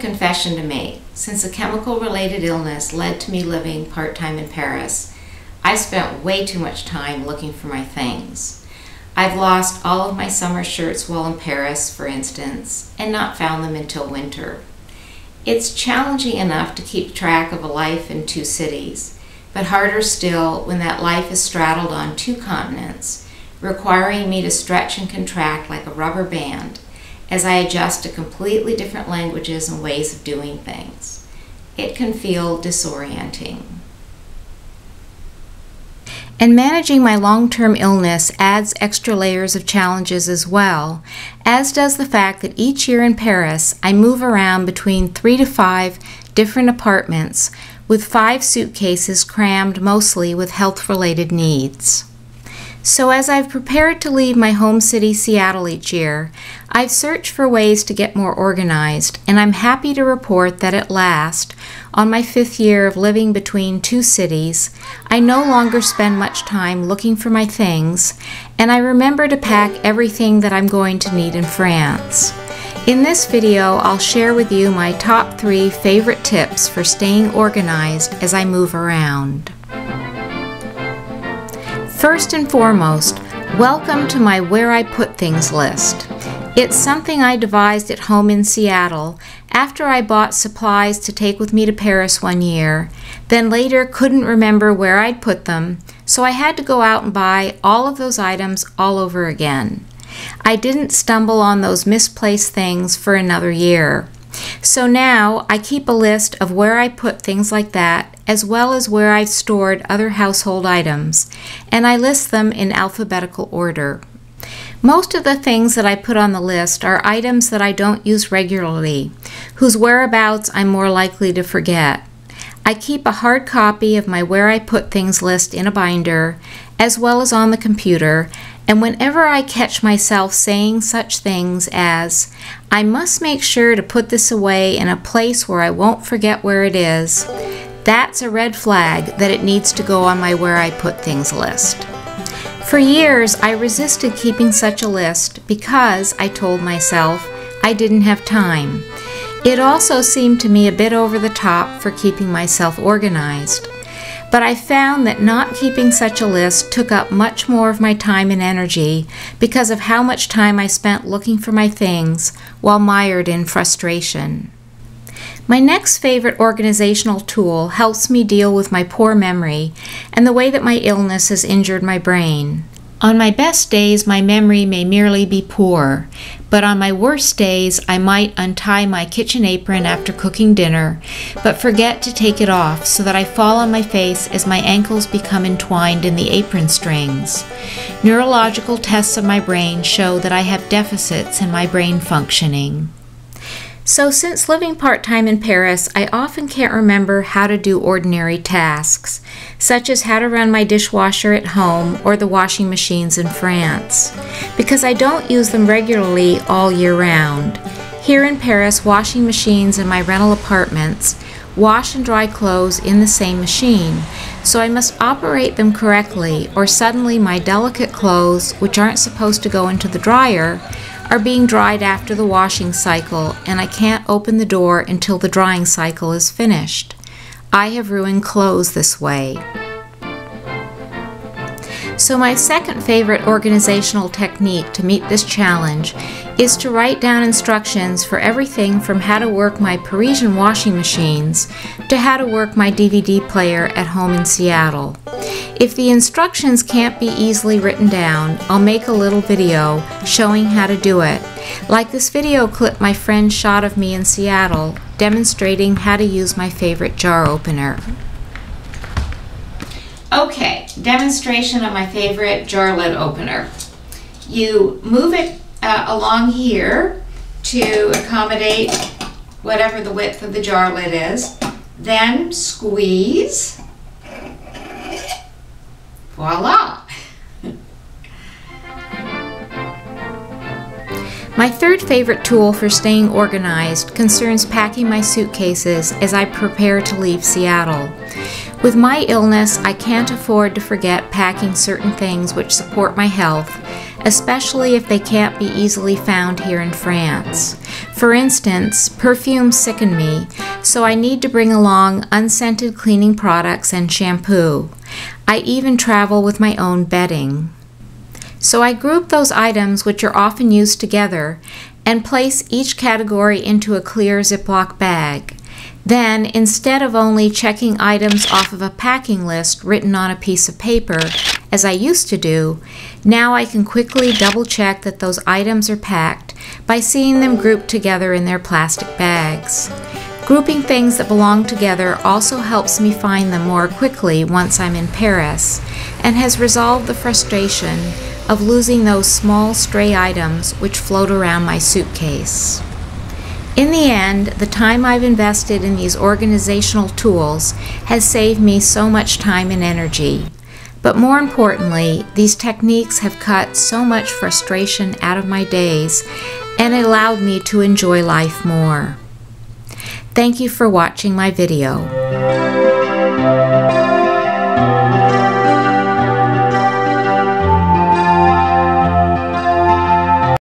confession to make. Since a chemical-related illness led to me living part-time in Paris, I spent way too much time looking for my things. I've lost all of my summer shirts while in Paris, for instance, and not found them until winter. It's challenging enough to keep track of a life in two cities, but harder still when that life is straddled on two continents, requiring me to stretch and contract like a rubber band as I adjust to completely different languages and ways of doing things. It can feel disorienting. And managing my long-term illness adds extra layers of challenges as well, as does the fact that each year in Paris I move around between 3 to 5 different apartments with 5 suitcases crammed mostly with health-related needs. So as I've prepared to leave my home city, Seattle, each year, I've searched for ways to get more organized, and I'm happy to report that at last, on my 5th year of living between two cities, I no longer spend much time looking for my things, and I remember to pack everything that I'm going to need in France. In this video, I'll share with you my top 3 favorite tips for staying organized as I move around. First and foremost, welcome to my Where I Put Things list. It's something I devised at home in Seattle after I bought supplies to take with me to Paris one year, then later couldn't remember where I'd put them, so I had to go out and buy all of those items all over again. I didn't stumble on those misplaced things for another year. So now I keep a list of where I put things like that, as well as where I've stored other household items, and I list them in alphabetical order. Most of the things that I put on the list are items that I don't use regularly, whose whereabouts I'm more likely to forget. I keep a hard copy of my Where I Put Things list in a binder, as well as on the computer, and whenever I catch myself saying such things as, "I must make sure to put this away in a place where I won't forget where it is," that's a red flag that it needs to go on my Where I Put Things list. For years, I resisted keeping such a list because, I told myself, I didn't have time. It also seemed to me a bit over the top for keeping myself organized. But I found that not keeping such a list took up much more of my time and energy because of how much time I spent looking for my things while mired in frustration. My next favorite organizational tool helps me deal with my poor memory and the way that my illness has injured my brain. On my best days, my memory may merely be poor, but on my worst days, I might untie my kitchen apron after cooking dinner, but forget to take it off so that I fall on my face as my ankles become entwined in the apron strings. Neurological tests of my brain show that I have deficits in my brain functioning. So since living part-time in Paris, I often can't remember how to do ordinary tasks, such as how to run my dishwasher at home or the washing machines in France, because I don't use them regularly all year round. Here in Paris, washing machines in my rental apartments wash and dry clothes in the same machine, so I must operate them correctly or suddenly my delicate clothes, which aren't supposed to go into the dryer, are being dried after the washing cycle, and I can't open the door until the drying cycle is finished. I have ruined clothes this way. So my second favorite organizational technique to meet this challenge is to write down instructions for everything from how to work my Parisian washing machines to how to work my DVD player at home in Seattle. If the instructions can't be easily written down, I'll make a little video showing how to do it, like this video clip my friend shot of me in Seattle demonstrating how to use my favorite jar opener. Okay, demonstration of my favorite jar lid opener. You move it along here to accommodate whatever the width of the jar lid is, then squeeze. Voila! My third favorite tool for staying organized concerns packing my suitcases as I prepare to leave Seattle. With my illness, I can't afford to forget packing certain things which support my health, especially if they can't be easily found here in France. For instance, perfumes sicken me, so I need to bring along unscented cleaning products and shampoo. I even travel with my own bedding. So I group those items which are often used together and place each category into a clear Ziploc bag. Then, instead of only checking items off of a packing list written on a piece of paper, as I used to do, now I can quickly double-check that those items are packed by seeing them grouped together in their plastic bags. Grouping things that belong together also helps me find them more quickly once I'm in Paris, and has resolved the frustration of losing those small stray items which float around my suitcase. In the end, the time I've invested in these organizational tools has saved me so much time and energy. But more importantly, these techniques have cut so much frustration out of my days and allowed me to enjoy life more. Thank you for watching my video.